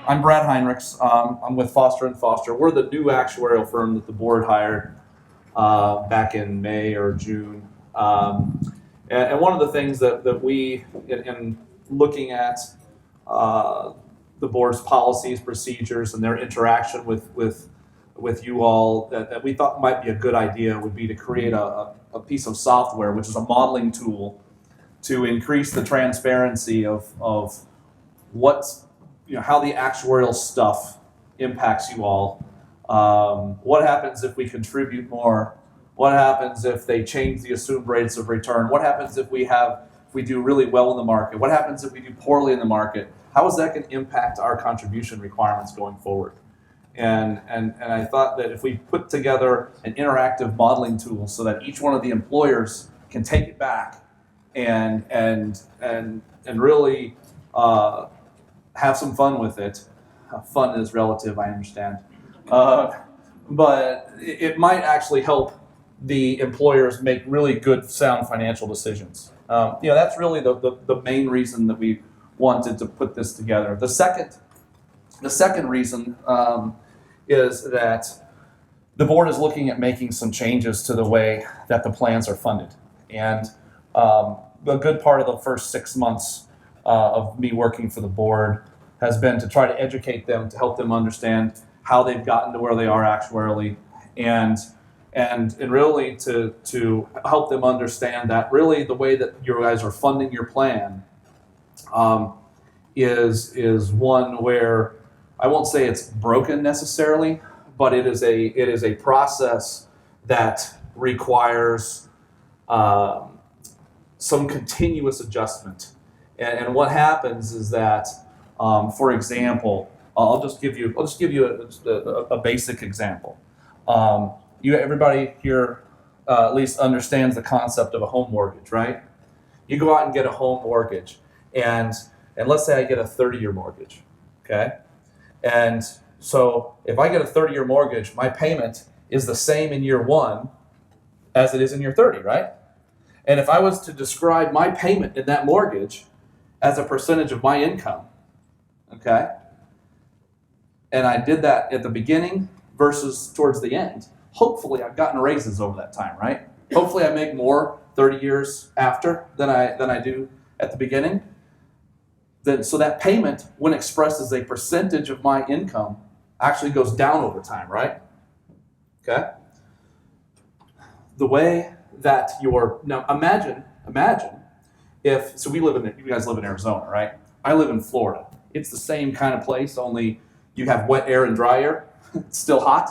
I'm Brad Heinrichs. I'm with Foster and Foster. We're the new actuarial firm that the board hired back in May or June. And one of the things that we, in looking at the board's policies, procedures, and their interaction with you all, that we thought might be a good idea would be to create a piece of software, which is a modeling tool, to increase the transparency of what's, how the actuarial stuff impacts you all. What happens if we contribute more? What happens if they change the assumed rates of return? What happens if we do really well in the market? What happens if we do poorly in the market? How is that going to impact our contribution requirements going forward? And I thought that if we put together an interactive modeling tool so that each one of the employers can take it back and really have some fun with it. Fun is relative, I understand. But it might actually help the employers make really good, sound financial decisions. That's really the main reason that we wanted to put this together. The second reason is that the board is looking at making some changes to the way that the plans are funded. And a good part of the first 6 months of me working for the board has been to try to educate them, to help them understand how they've gotten to where they are actuarially, and really to help them understand that really the way that you guys are funding your plan is one where I won't say it's broken necessarily, but it is a process that requires some continuous adjustment. And what happens is that, for example, I'll just give you a basic example. Everybody here at least understands the concept of a home mortgage, right? You go out and get a home mortgage, and let's say I get a 30-year mortgage, okay? And so if I get a 30-year mortgage, my payment is the same in year 1 as it is in year 30, right? And if I was to describe my payment in that mortgage as a percentage of my income, okay, and I did that at the beginning versus towards the end, hopefully I've gotten raises over that time, right? Hopefully I make more 30 years after than I do at the beginning. So that payment, when expressed as a percentage of my income, actually goes down over time, right? Okay? The way that now imagine if, so you guys live in Arizona, right? I live in Florida. It's the same kind of place, only you have wet air and dry air. It's still hot,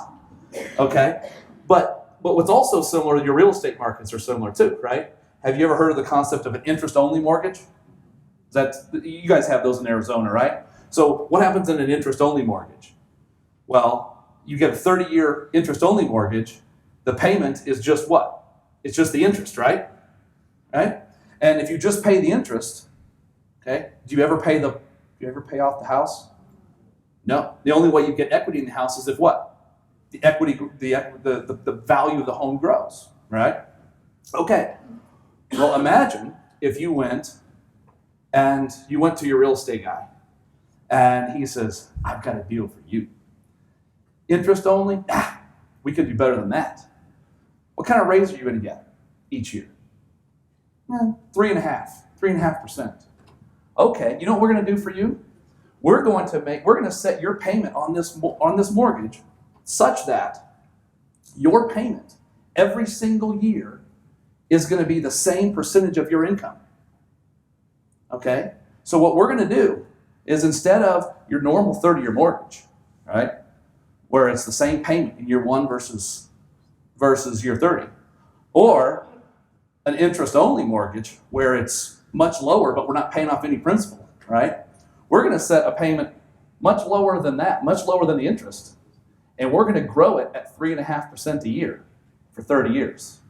okay? But what's also similar, your real estate markets are similar too, right? Have you ever heard of the concept of an interest-only mortgage? You guys have those in Arizona, right? So what happens in an interest-only mortgage? Well, you get a 30-year interest-only mortgage. The payment is just what? It's just the interest, right? Right? And if you just pay the interest, okay, do you ever pay off the house? No. The only way you get equity in the house is if what? The equity, the value of the home grows, right? Okay. Well, imagine if you went to your real estate guy, and he says, I've got a deal for you. Interest only? We could do better than that. What kind of raise are you going to get each year? 3.5%. Okay, you know what we're going to do for you? We're going to set your payment on this mortgage such that your payment every single year is going to be the same percentage of your income. Okay? So what we're going to do is, instead of your normal 30-year mortgage, right, where it's the same payment in year 1 versus year 30, or an interest-only mortgage where it's much lower, but we're not paying off any principal, right? We're going to set a payment much lower than that, much lower than the interest, and we're going to grow it at 3.5% a year for 30 years.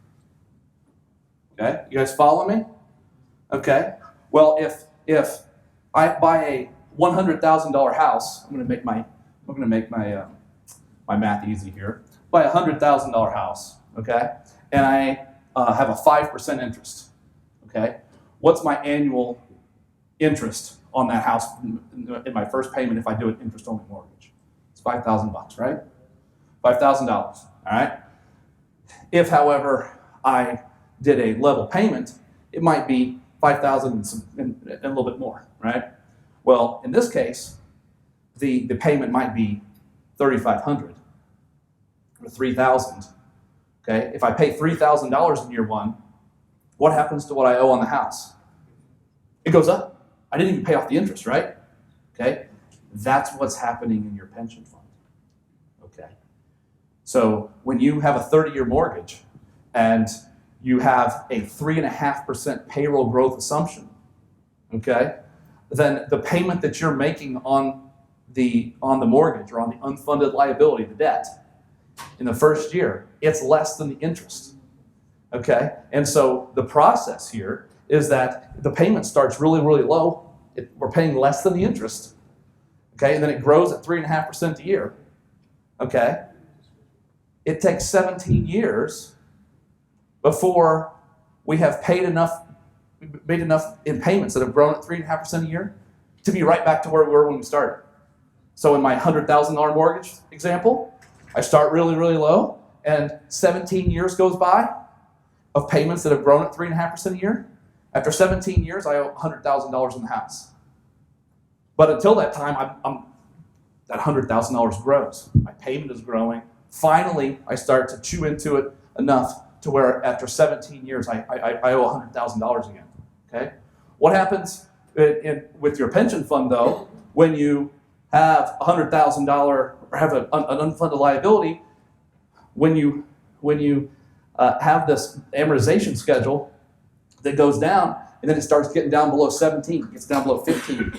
Okay, you guys follow me? Okay. Well, if I buy a $100,000 house, I'm going to make my math easy here. Buy a $100,000 house, okay, and I have a 5% interest. Okay, what's my annual interest on that house in my first payment if I do an interest-only mortgage? It's $5,000, right? $5,000, all right? If, however, I did a level payment, it might be $5,000 and a little bit more, right? Well, in this case, the payment might be $3,500 or $3,000. Okay, if I pay $3,000 in year one, what happens to what I owe on the house? It goes up. I didn't even pay off the interest, right? Okay, that's what's happening in your pension fund. Okay, so when you have a 30-year mortgage and you have a 3.5% payroll growth assumption, okay, then the payment that you're making on the mortgage or on the unfunded liability, the debt, in the first year, it's less than the interest, okay? And so the process here is that the payment starts really, really low. We're paying less than the interest, okay? And then it grows at 3.5% a year, okay? It takes 17 years before we have made enough in payments that have grown at 3.5% a year to be right back to where we were when we started. So in my $100,000 mortgage example, I start really, really low, and 17 years goes by of payments that have grown at 3.5% a year. After 17 years, I owe $100,000 in the house. But until that time, that $100,000 grows. My payment is growing. Finally, I start to chew into it enough to where after 17 years, I owe $100,000 again. Okay? What happens with your pension fund, though, when you have $100,000 or have an unfunded liability, when you have this amortization schedule that goes down, and then it starts getting down below 17, gets down below 15,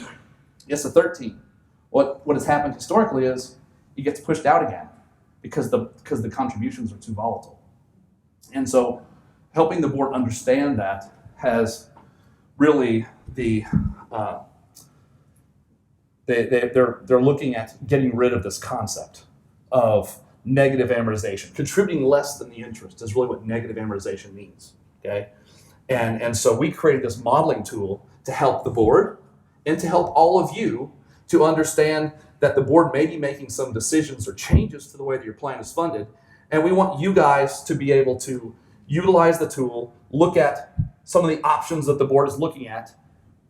gets to 13. What has happened historically is it gets pushed out again because the contributions are too volatile. And so helping the board understand that has really they're looking at getting rid of this concept of negative amortization. Contributing less than the interest is really what negative amortization means, okay? And so we created this modeling tool to help the board and to help all of you to understand that the board may be making some decisions or changes to the way that your plan is funded. And we want you guys to be able to utilize the tool, look at some of the options that the board is looking at,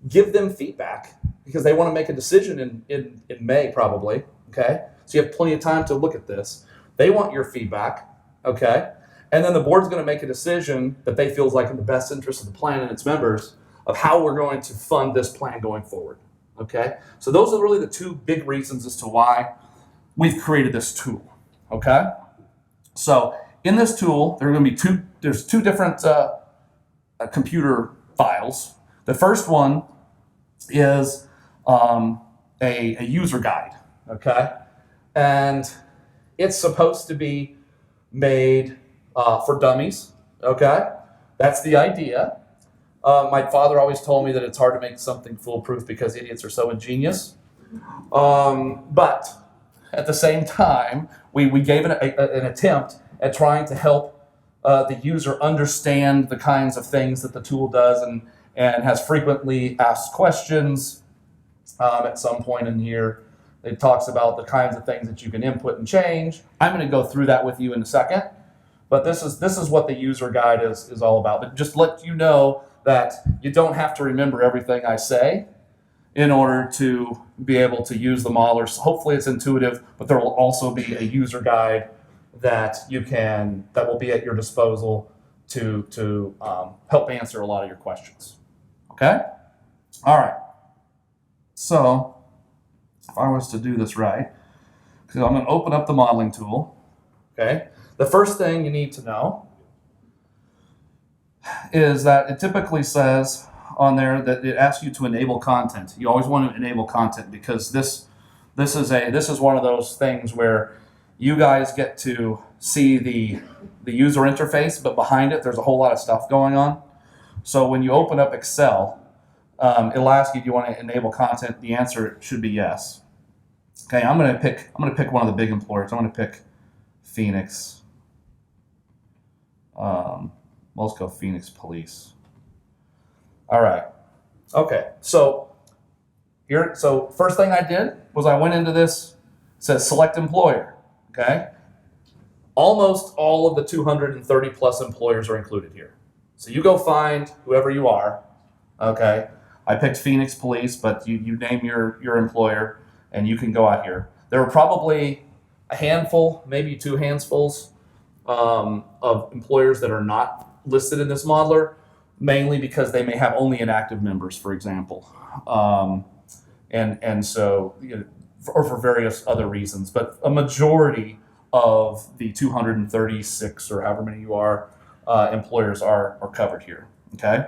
give them feedback, because they want to make a decision in May probably, okay? So you have plenty of time to look at this. They want your feedback, okay? And then the board's going to make a decision that they feel is like in the best interest of the plan and its members of how we're going to fund this plan going forward, okay? So those are really the two big reasons as to why we've created this tool, okay? So in this tool, there are going to be there's two different computer files. The first one is a user guide, okay? And it's supposed to be made for dummies, okay? That's the idea. My father always told me that it's hard to make something foolproof because idiots are so ingenious. But at the same time, we gave an attempt at trying to help the user understand the kinds of things that the tool does and has frequently asked questions. At some point in here, it talks about the kinds of things that you can input and change. I'm going to go through that with you in a second. But this is what the user guide is all about. But just let you know that you don't have to remember everything I say in order to be able to use the model. Hopefully it's intuitive, but there will also be a user guide that will be at your disposal to help answer a lot of your questions. Okay? All right. So if I was to do this right, so I'm going to open up the modeling tool. Okay? The first thing you need to know is that it typically says on there that it asks you to enable content. You always want to enable content because this is one of those things where you guys get to see the user interface, but behind it there's a whole lot of stuff going on. So when you open up Excel, it'll ask you, do you want to enable content? The answer should be yes. Okay, I'm gonna pick one of the big employers. I'm gonna pick Phoenix. Let's go Phoenix Police. All right. Okay, so here. So first thing I did was I went into this, it says select employer, okay? Almost all of the 230 plus employers are included here. So you go find whoever you are, okay? I picked Phoenix Police, but you name your employer and you can go out here. There were probably a handful, maybe 2 handfuls of employers that are not listed in this modeler, mainly because they may have only inactive members, for example. And so, or for various other reasons, but a majority of the 236 or however many you are employers are covered here. Okay.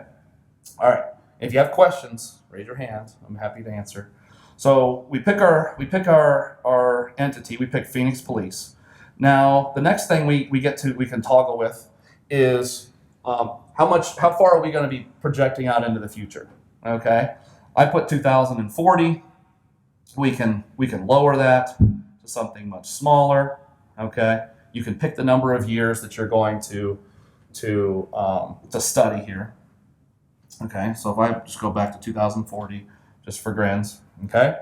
All right. If you have questions, raise your hand. I'm happy to answer. So we pick our entity. We pick Phoenix Police. Now the next thing we can toggle with is how far are we going to be projecting out into the future? Okay. I put 2040. We can lower that to something much smaller. Okay, you can pick the number of years that you're going to study here. Okay, so if I just go back to 2040, just for grins. Okay,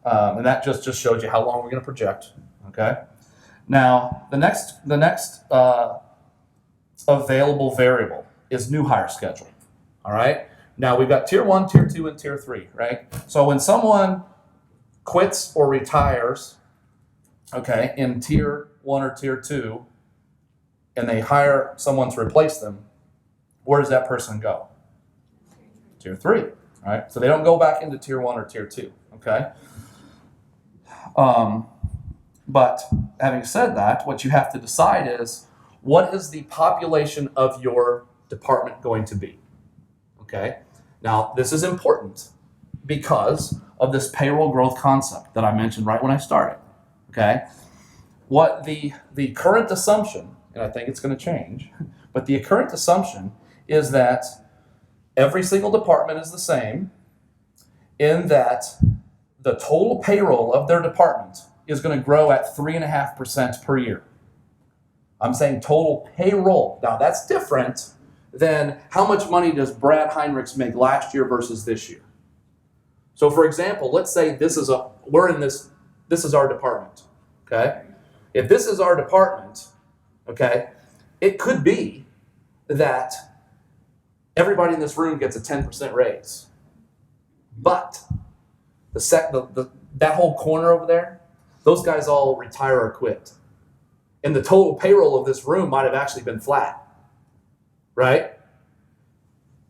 and that just shows you how long we're going to project. Okay, now the next available variable is new hire schedule. All right. Now we've got tier 1, tier 2, and tier 3, right? So when someone quits or retires, okay, in tier 1 or tier 2, and they hire someone to replace them, where does that person go? Tier 3, right? So they don't go back into tier 1 or tier 2, okay? But having said that, what you have to decide is, what is the population of your department going to be? Okay. Now, this is important because of this payroll growth concept that I mentioned right when I started. Okay. What the current assumption, and I think it's going to change, but the current assumption is that every single department is the same in that the total payroll of their department is going to grow at 3.5% per year. I'm saying total payroll. Now, that's different than how much money does Brad Heinrichs make last year versus this year. So for example, let's say this is our department, okay? If this is our department, okay, it could be that everybody in this room gets a 10% raise. But that whole corner over there, those guys all retire or quit. And the total payroll of this room might have actually been flat. Right?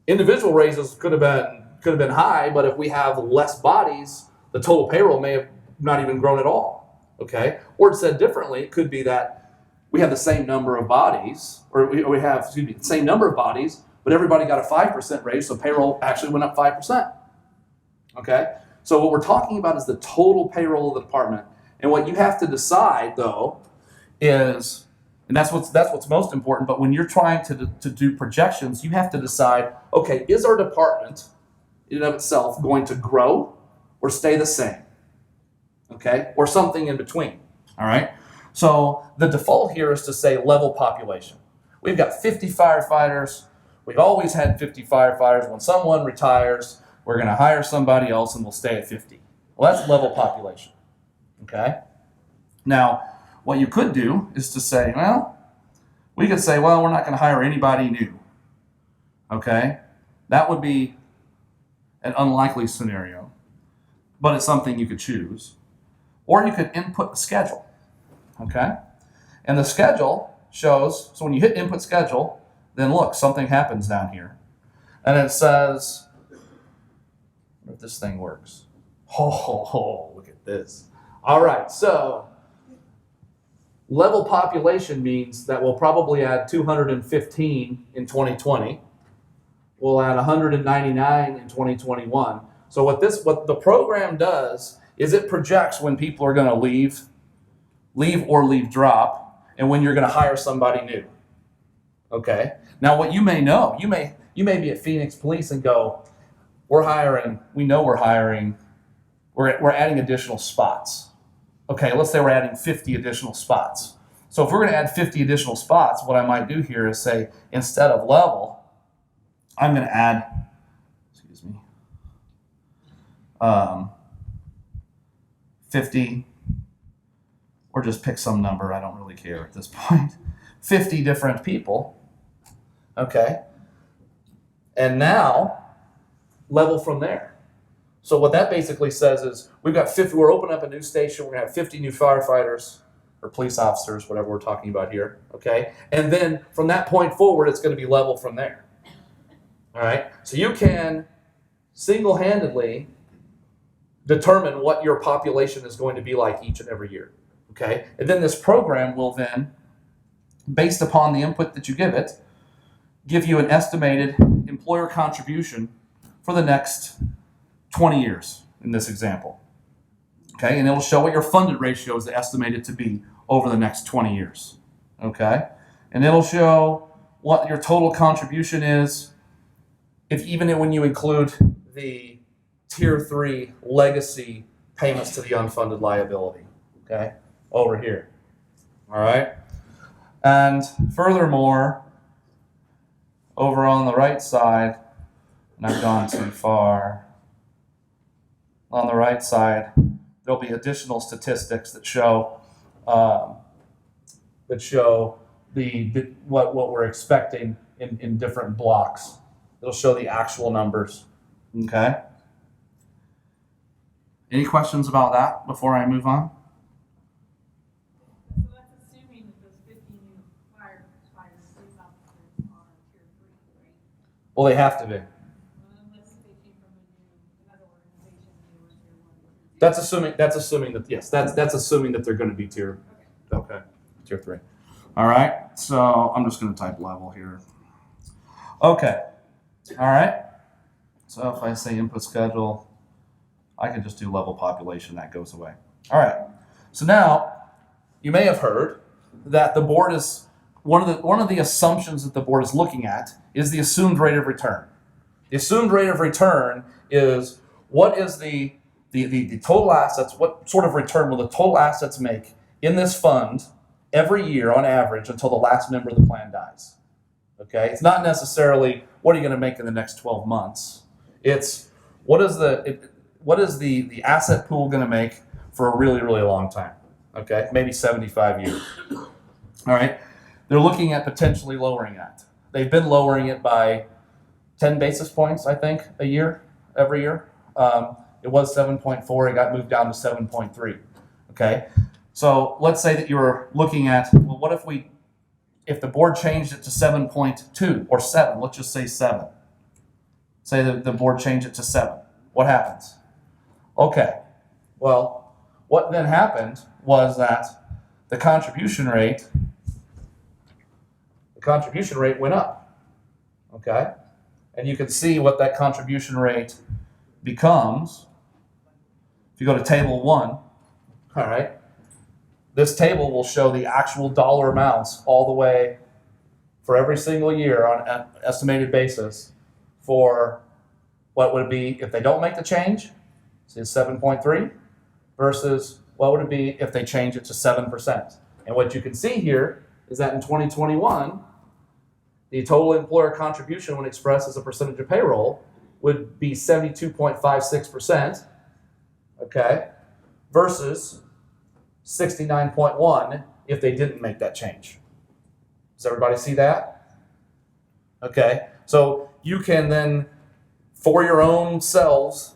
Individual raises could have been high, but if we have less bodies, the total payroll may have not even grown at all. Okay? Or said differently, it could be that we have the same number of bodies, or we have the same number of bodies, but everybody got a 5% raise, so payroll actually went up 5%. Okay? So what we're talking about is the total payroll of the department. And what you have to decide, though, is, and that's what's most important, but when you're trying to do projections, you have to decide, okay, is our department in and of itself going to grow or stay the same? Okay? Or something in between. All right? So the default here is to say level population. We've got 50 firefighters. We've always had 50 firefighters. When someone retires, we're going to hire somebody else and we'll stay at 50. Well, that's level population. Okay? Now, what you could do is to say, well, we could say, well, we're not going to hire anybody new. Okay? That would be an unlikely scenario, but it's something you could choose. Or you could input the schedule. Okay? And the schedule shows, so when you hit input schedule, then look, something happens down here. And it says, if this thing works. Oh, look at this. All right, so level population means that we'll probably add 215 in 2020. We'll add 199 in 2021. So what the program does is it projects when people are going to leave or leave drop, and when you're going to hire somebody new. Okay. Now, what you may know, you may be at Phoenix Police and go, we're adding additional spots. Okay, let's say we're adding 50 additional spots. So if we're going to add 50 additional spots, what I might do here is say, instead of level, I'm going to add, 50, or just pick some number, I don't really care at this point, 50 different people, okay? And now, level from there. So what that basically says is we've got 50, we're opening up a new station, we're gonna have 50 new firefighters or police officers, whatever we're talking about here, okay? And then from that point forward, it's gonna be level from there, all right? So you can single-handedly determine what your population is going to be like each and every year, okay? And then this program will then, based upon the input that you give it, give you an estimated employer contribution for the next 20 years in this example, okay? And it'll show what your funded ratio is estimated to be over the next 20 years, okay? And it'll show what your total contribution is, even when you include the Tier 3 legacy payments to the unfunded liability, okay, over here, all right? And furthermore, over on the right side, and I've gone too far, on the right side, there'll be additional statistics that show what we're expecting in different blocks. It'll show the actual numbers, okay? Any questions about that before I move on? So that's assuming that those 50 new firefighters, police officers are Tier 3, right? Well, they have to be. Unless they came from another organization, they were Tier 1 or Tier 2. That's assuming that, yes, that's assuming that they're going to be Tier 3. All right, so I'm just going to type level here. Okay, all right. So if I say input schedule, I can just do level population, that goes away. All right, so now you may have heard that the board is, one of the assumptions that the board is looking at is the assumed rate of return. The assumed rate of return is what is the total assets, what sort of return will the total assets make in this fund every year on average until the last member of the plan dies. Okay, it's not necessarily what are you going to make in the next 12 months. It's what is the asset pool going to make for a really, really long time. Okay, maybe 75 years. All right, they're looking at potentially lowering that. They've been lowering it by 10 basis points, I think, every year. It was 7.4, it got moved down to 7.3. Okay, so let's say that you were looking at, well, what if the board changed it to 7.2 or 7, let's just say 7. Say that the board changed it to 7. What happens? Okay, well, what then happened was that the contribution rate went up, okay? And you can see what that contribution rate becomes. If you go to table 1, all right, this table will show the actual dollar amounts all the way for every single year on an estimated basis for what would it be if they don't make the change, so it's 7.3, versus what would it be if they change it to 7%. And what you can see here is that in 2021, the total employer contribution when expressed as a percentage of payroll would be 72.56%, okay, versus 69.1 if they didn't make that change. Does everybody see that? Okay, so you can then, for your own selves,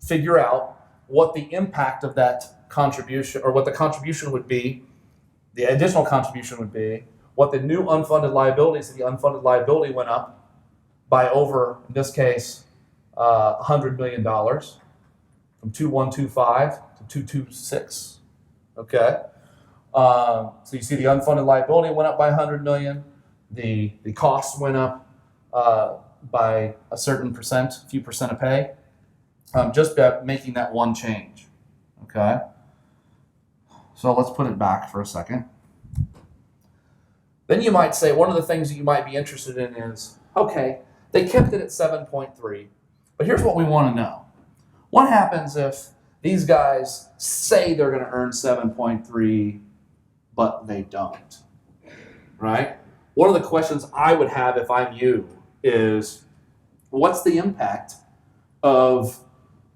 figure out what the impact of that contribution, or what the contribution would be, the additional contribution would be, what the new unfunded liabilities, the unfunded liability went up by over, in this case, $100 million, from 2125 to 226. Okay, so you see the unfunded liability went up by 100 million. The costs went up by a certain percent, a few percent of pay, just by making that one change. Okay, so let's put it back for a second. Then you might say, one of the things that you might be interested in is, okay, they kept it at 7.3, but here's what we want to know. What happens if these guys say they're going to earn 7.3, but they don't, right? One of the questions I would have if I'm you is, what's the impact of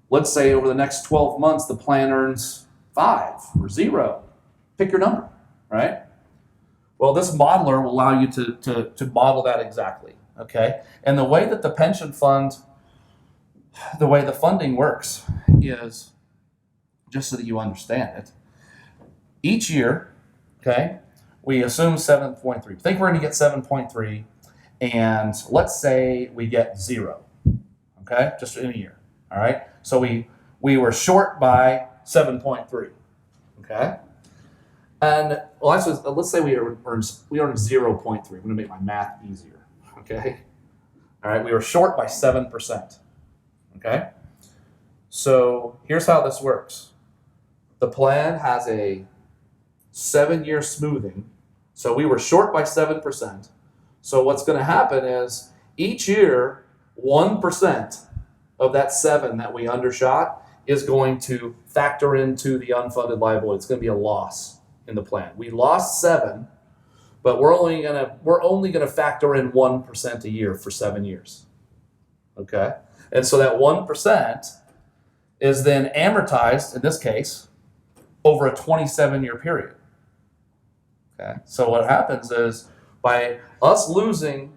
Let's say over the next 12 months, the plan earns 5 or 0. Pick your number, right? Well, this modeler will allow you to model that exactly, okay? And the way that the pension fund, the way the funding works is, just so that you understand it, each year, okay, we assume 7.3. Think we're going to get 7.3, and let's say we get 0, okay, just in a year, all right? So we were short by 7.3, okay? And well, let's say we earned 0.3. I'm going to make my math easier, okay? All right, we were short by 7%, okay? So here's how this works. The plan has a 7-year smoothing. So we were short by 7%. So what's going to happen is each year, 1% of that 7 that we undershot is going to factor into the unfunded liability. It's going to be a loss in the plan. We lost 7, but we're only gonna factor in 1% a year for 7 years. Okay? And so that 1% is then amortized, in this case, over a 27-year period. Okay? So what happens is by us losing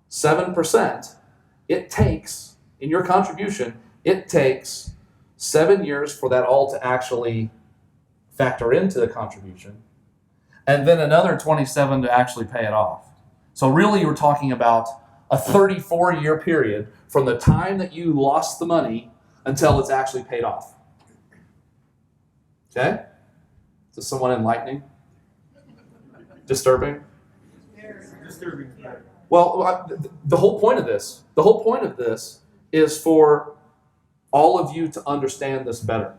7%, it takes, in your contribution, it takes 7 years for that all to actually factor into the contribution, and then another 27 to actually pay it off. So really you're talking about a 34-year period from the time that you lost the money until it's actually paid off. Okay? Is this somewhat enlightening? Disturbing? Disturbing. Well, the whole point of this is for all of you to understand this better.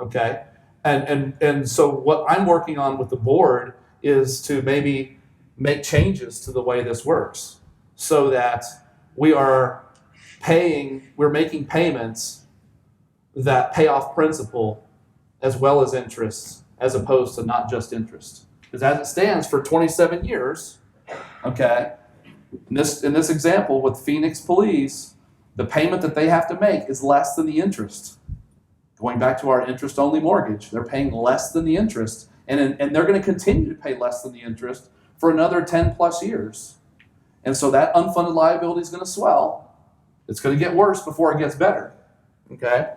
Okay? And so what I'm working on with the board is to maybe make changes to the way this works so that we're making payments that pay off principal as well as interest, as opposed to not just interest. Because as it stands for 27 years, okay, in this example with Phoenix Police, the payment that they have to make is less than the interest. Going back to our interest-only mortgage, they're paying less than the interest, and they're going to continue to pay less than the interest for another 10 plus years. And so that unfunded liability is going to swell. It's going to get worse before it gets better, okay?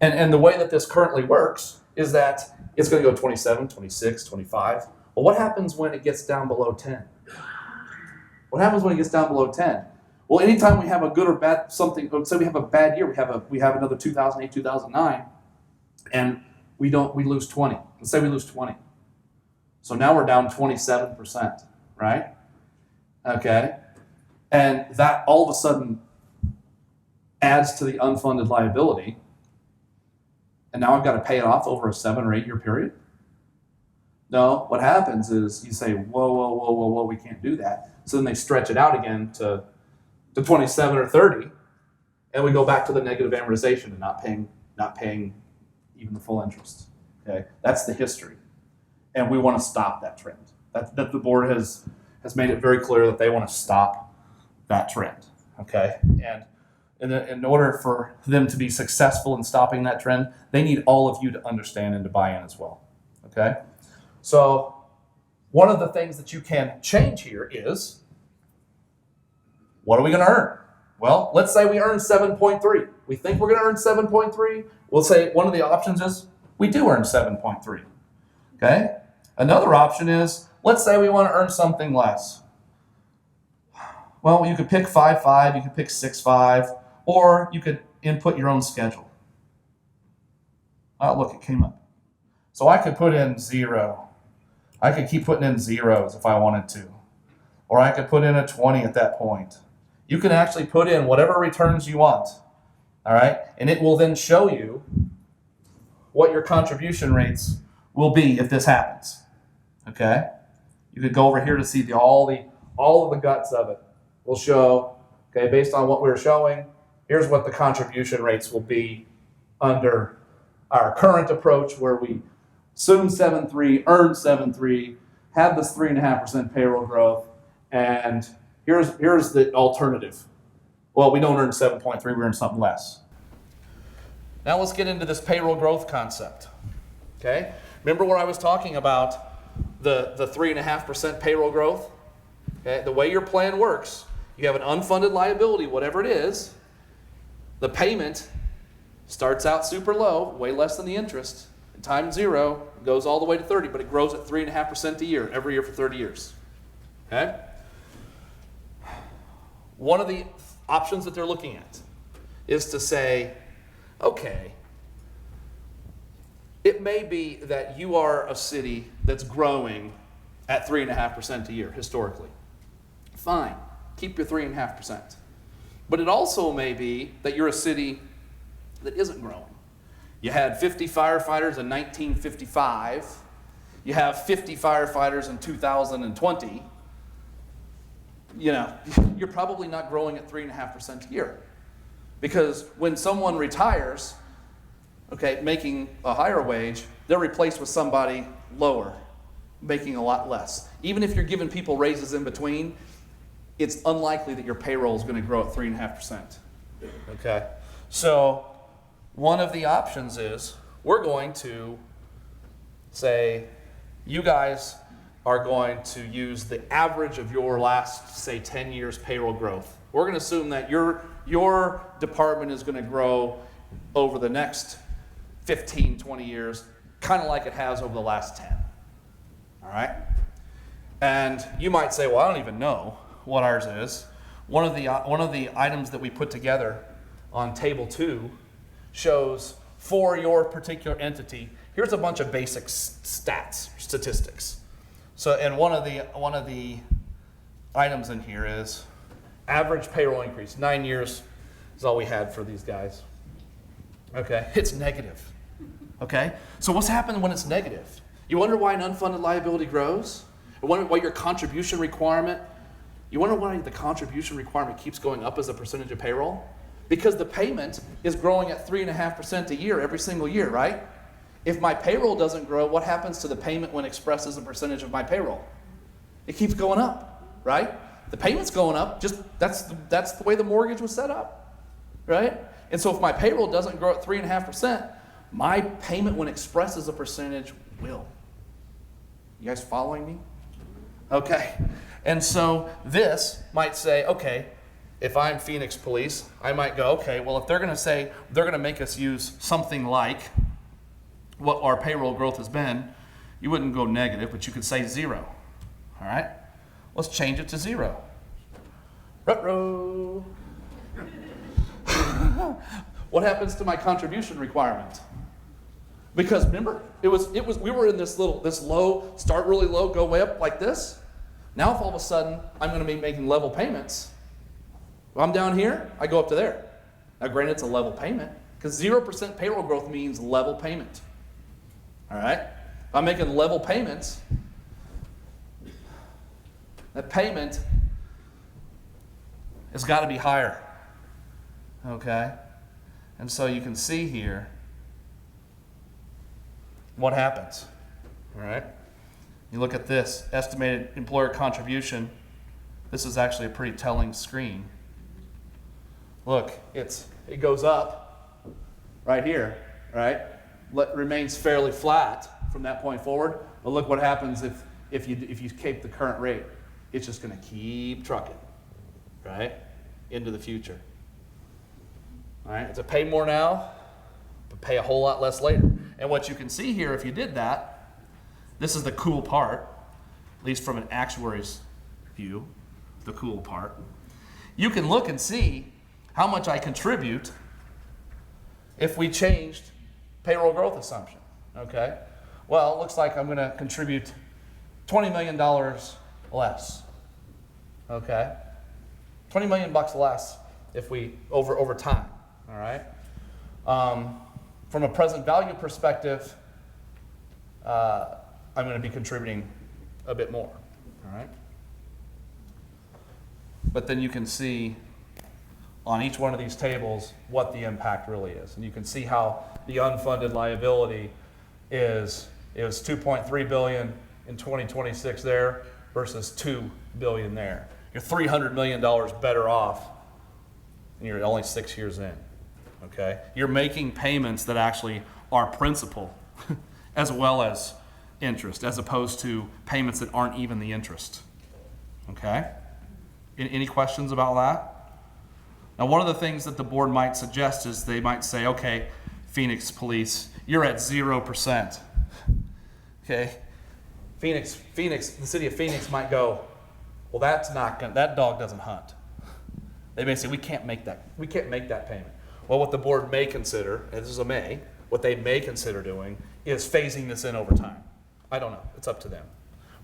And the way that this currently works is that it's going to go 27, 26, 25. Well, what happens when it gets down below 10? What happens when it gets down below 10? Well, anytime we have a good or bad something, say we have a bad year, we have another 2008, 2009, and we lose 20. Let's say we lose 20. So now we're down 27%, right? Okay. And that all of a sudden adds to the unfunded liability. And now I've got to pay it off over a 7 or 8 year period. No, what happens is you say, whoa, we can't do that. So then they stretch it out again to 27 or 30, and we go back to the negative amortization and not paying even the full interest. Okay, that's the history, and we want to stop that trend. That the board has made it very clear that they want to stop that trend. Okay, and in order for them to be successful in stopping that trend, they need all of you to understand and to buy in as well. Okay, so one of the things that you can change here is, what are we going to earn? Well, let's say we earn 7.3. We think we're going to earn 7.3. We'll say one of the options is we do earn 7.3. Okay? Another option is, let's say we want to earn something less. Well, you could pick 5.5, you could pick 6.5, or you could input your own schedule. Oh, look, it came up. So I could put in 0. I could keep putting in zeros if I wanted to. Or I could put in a 20 at that point. You can actually put in whatever returns you want, all right? And it will then show you what your contribution rates will be if this happens, okay? You could go over here to see all of the guts of it. We'll show, okay, based on what we're showing, here's what the contribution rates will be under our current approach where we assume 7.3, earn 7.3, have this 3.5% payroll growth, and here's the alternative. Well, we don't earn 7.3, we earn something less. Now let's get into this payroll growth concept. Okay? Remember where I was talking about the 3.5% payroll growth? Okay? The way your plan works, you have an unfunded liability, whatever it is. The payment starts out super low, way less than the interest. And time 0 goes all the way to 30, but it grows at 3.5% a year, every year for 30 years. Okay? One of the options that they're looking at is to say, okay, it may be that you are a city that's growing at 3.5% a year historically. Fine, keep your 3.5%. But it also may be that you're a city that isn't growing. You had 50 firefighters in 1955. You have 50 firefighters in 2020. You know, you're probably not growing at 3.5% a year. Because when someone retires, okay, making a higher wage, they're replaced with somebody lower, making a lot less. Even if you're giving people raises in between, it's unlikely that your payroll is going to grow at 3.5%. Okay? So one of the options is we're going to say, you guys are going to use the average of your last, say, 10 years payroll growth. We're going to assume that your department is going to grow over the next 15, 20 years, kind of like it has over the last 10. All right? And you might say, well, I don't even know what ours is. One of the items that we put together on table 2 shows for your particular entity, here's a bunch of basic statistics. So, and one of the items in here is average payroll increase. 9 years is all we had for these guys. Okay, it's negative. Okay, so what's happened when it's negative? You wonder why an unfunded liability grows? You wonder why your contribution requirement, you wonder why the contribution requirement keeps going up as a percentage of payroll? Because the payment is growing at 3.5% a year every single year, right? If my payroll doesn't grow, what happens to the payment when expressed as a percentage of my payroll? It keeps going up, right? The payment's going up, just that's the way the mortgage was set up, right? And so if my payroll doesn't grow at 3.5%, my payment when expressed as a percentage will. You guys following me? Okay. And so this might say, okay, if I'm Phoenix Police, I might go, okay, well, if they're going to say, they're going to make us use something like what our payroll growth has been, you wouldn't go negative, but you could say 0. All right? Let's change it to 0. Ruh-roh. What happens to my contribution requirement? Because remember, we were in this low, start really low, go way up like this. Now if all of a sudden I'm going to be making level payments, if I'm down here, I go up to there. Now granted, it's a level payment, because 0% payroll growth means level payment. All right? If I'm making level payments, that payment has got to be higher. Okay? And so you can see here what happens. All right? You look at this, estimated employer contribution. This is actually a pretty telling screen. Look, it goes up right here, right? Remains fairly flat from that point forward. But look what happens if you keep the current rate. It's just going to keep trucking, right, into the future. All right, it's a pay more now, but pay a whole lot less later. And what you can see here, if you did that, this is the cool part, at least from an actuary's view, the cool part. You can look and see how much I contribute if we changed payroll growth assumption, okay? Well, it looks like I'm going to contribute $20 million less, okay? $20 million less if we, over time, all right? From a present value perspective, I'm going to be contributing a bit more, all right? But then you can see on each one of these tables what the impact really is. And you can see how the unfunded liability is $2.3 billion in 2026 there versus $2 billion there. You're $300 million better off and you're only 6 years in, okay? You're making payments that actually are principal as well as interest, as opposed to payments that aren't even the interest, okay? Any questions about that? Now, one of the things that the board might suggest is they might say, okay, Phoenix Police, you're at 0%, okay? Phoenix, the city of Phoenix might go, well, that dog doesn't hunt. They may say, we can't make that payment. Well, what the board may consider, and this is a may, what they may consider doing is phasing this in over time. I don't know, it's up to them.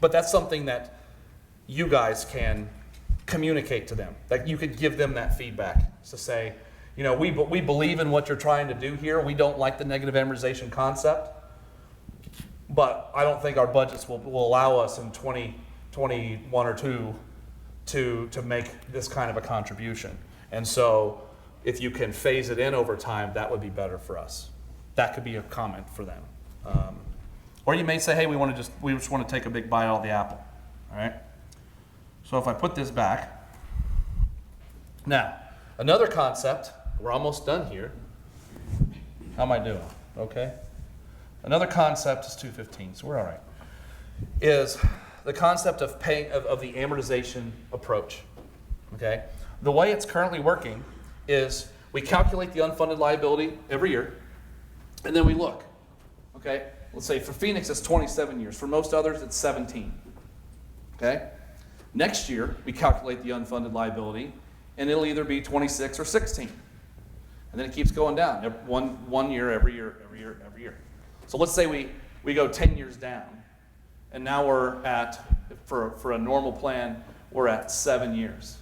But that's something that you guys can communicate to them, that you could give them that feedback to say, you know, we believe in what you're trying to do here. We don't like the negative amortization concept, but I don't think our budgets will allow us in 2021 or 2 to make this kind of a contribution. And so if you can phase it in over time, that would be better for us. That could be a comment for them. Or you may say, hey, we just want to take a big bite out of the apple. All right? So if I put this back, now, another concept, we're almost done here. How am I doing? Okay. Another concept is 215, so we're all right, is the concept of paying of the amortization approach. Okay? The way it's currently working is we calculate the unfunded liability every year, and then we look. Okay? Let's say for Phoenix it's 27 years. For most others it's 17. Okay? Next year we calculate the unfunded liability, and it'll either be 26 or 16. And then it keeps going down. One year, every year. So let's say we go 10 years down, and now we're at, for a normal plan, we're at 7 years.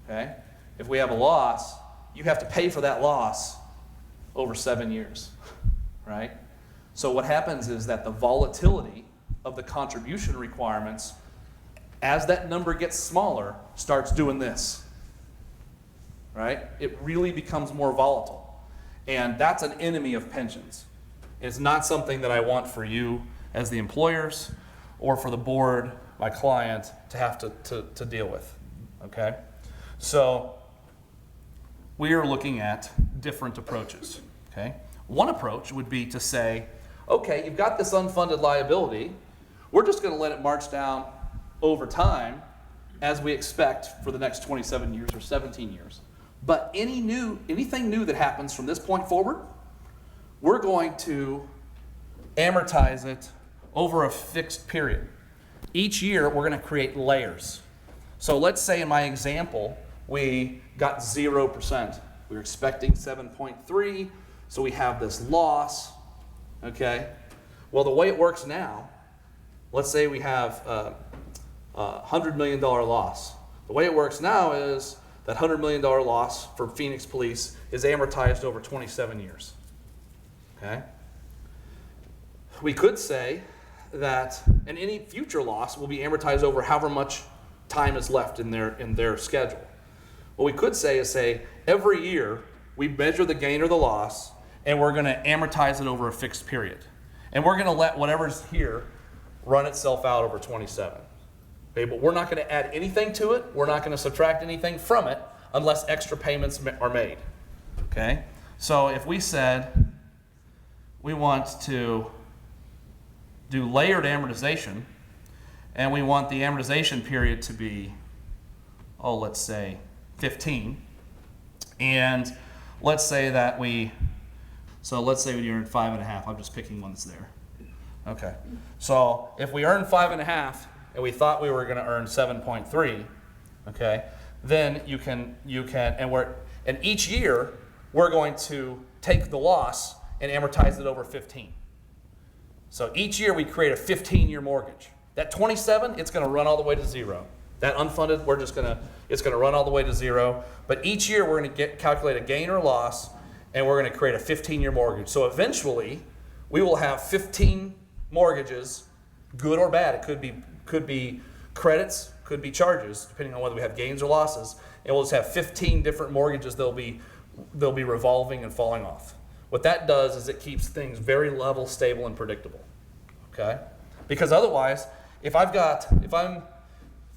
Okay? If we have a loss, you have to pay for that loss over 7 years, right? So what happens is that the volatility of the contribution requirements, as that number gets smaller, starts doing this, right? It really becomes more volatile. And that's an enemy of pensions. It's not something that I want for you as the employers or for the board, my client, to have to deal with, okay? So we are looking at different approaches, okay? One approach would be to say, okay, you've got this unfunded liability. We're just going to let it march down over time as we expect for the next 27 years or 17 years. But anything new that happens from this point forward, we're going to amortize it over a fixed period. Each year, we're going to create layers. So let's say in my example, we got 0%. We were expecting 7.3, so we have this loss, okay? Well, the way it works now, let's say we have a $100 million loss. The way it works now is that $100 million loss for Phoenix Police is amortized over 27 years. Okay? We could say that, and any future loss will be amortized over however much time is left in their schedule. What we could say is every year we measure the gain or the loss, and we're going to amortize it over a fixed period. And we're going to let whatever's here run itself out over 27. Okay, but we're not going to add anything to it. We're not going to subtract anything from it unless extra payments are made. Okay? So if we said we want to do layered amortization, and we want the amortization period to be, let's say 15, and let's say that let's say we earn 5.5. I'm just picking one that's there. Okay. So if we earn 5.5 and we thought we were going to earn 7.3, okay, then you can and each year we're going to take the loss and amortize it over 15. So each year we create a 15-year mortgage. That 27, it's going to run all the way to 0. That unfunded, it's going to run all the way to 0. But each year we're going to calculate a gain or loss, and we're going to create a 15-year mortgage. So eventually we will have 15 mortgages, good or bad. It could be credits, could be charges, depending on whether we have gains or losses. And we'll just have 15 different mortgages they'll be revolving and falling off. What that does is it keeps things very level, stable, and predictable. Okay? Because otherwise, if I'm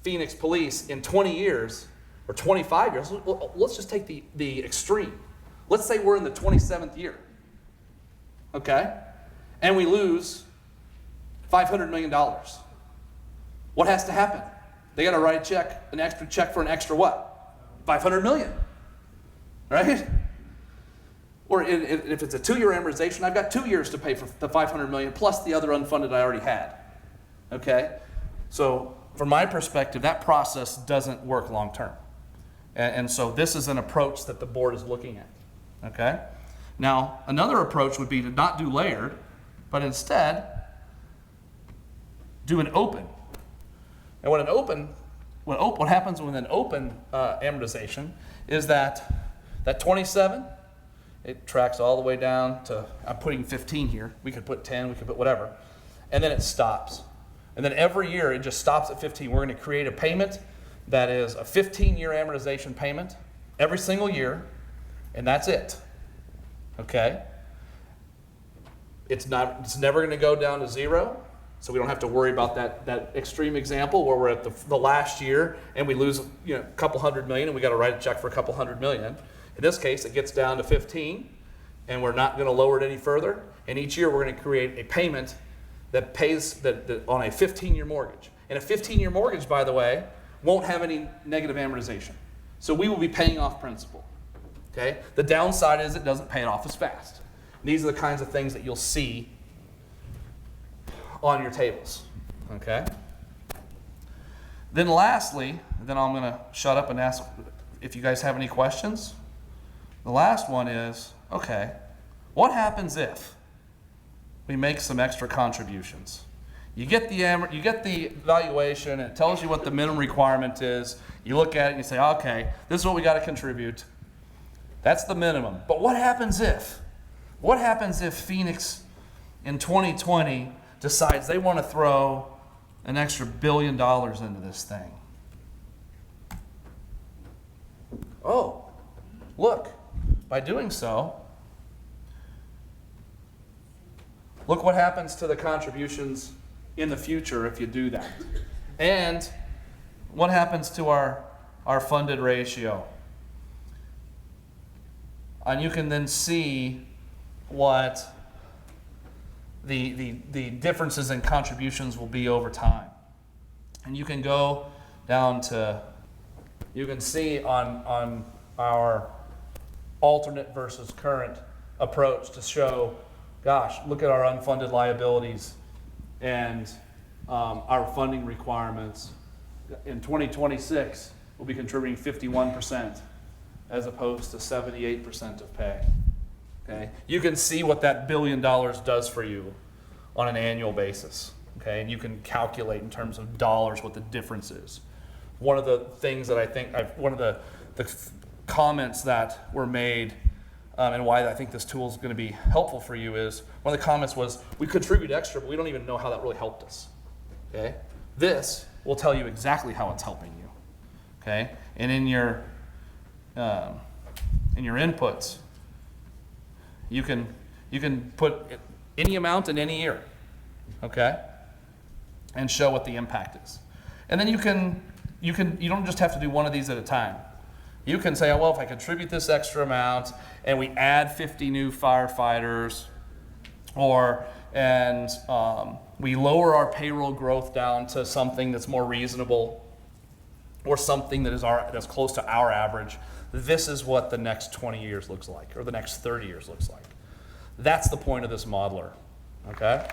Phoenix Police in 20 years or 25 years, let's just take the extreme. Let's say we're in the 27th year, okay? And we lose $500 million. What has to happen? They got to write a check, an extra check for an extra what? $500 million, right? Or if it's a 2-year amortization, I've got 2 years to pay for the $500 million plus the other unfunded I already had, okay? So from my perspective, that process doesn't work long term. And so this is an approach that the board is looking at, okay? Now, another approach would be to not do layered, but instead do an open. And what happens with an open amortization is that 27, it tracks all the way down to, I'm putting 15 here. We could put 10, we could put whatever. And then it stops. And then every year it just stops at 15. We're going to create a payment that is a 15-year amortization payment every single year, and that's it. Okay? It's never going to go down to zero, so we don't have to worry about that extreme example where we're at the last year and we lose a couple $100 million and we got to write a check for a couple $100 million. In this case, it gets down to 15, and we're not going to lower it any further. And each year we're going to create a payment that pays that on a 15-year mortgage. And a 15-year mortgage, by the way, won't have any negative amortization. So we will be paying off principal. Okay? The downside is it doesn't pay it off as fast. And these are the kinds of things that you'll see on your tables. Okay? Then lastly, then I'm going to shut up and ask if you guys have any questions. The last one is, okay, what happens if we make some extra contributions? You get the valuation, and it tells you what the minimum requirement is. You look at it and you say, okay, this is what we got to contribute. That's the minimum. But what happens if? What happens if Phoenix in 2020 decides they want to throw an extra $1 billion into this thing? Oh, look, by doing so, look what happens to the contributions in the future if you do that. And what happens to our funded ratio? And you can then see what the differences in contributions will be over time. And you can go down to, you can see on our alternate versus current approach to show, gosh, look at our unfunded liabilities and our funding requirements. In 2026, we'll be contributing 51% as opposed to 78% of pay. Okay? You can see what that $1 billion does for you on an annual basis. Okay? And you can calculate in terms of dollars what the difference is. One of the things that I think, one of the comments that were made and why I think this tool is going to be helpful for you is, one of the comments was, we contribute extra, but we don't even know how that really helped us. Okay? This will tell you exactly how it's helping you. Okay? And in your inputs, you can put any amount in any year. Okay? And show what the impact is. And then you don't just have to do one of these at a time. You can say, oh, well, if I contribute this extra amount and we add 50 new firefighters, and we lower our payroll growth down to something that's more reasonable, or something that is that's close to our average, this is what the next 20 years looks like, or the next 30 years looks like. That's the point of this modeler. Okay?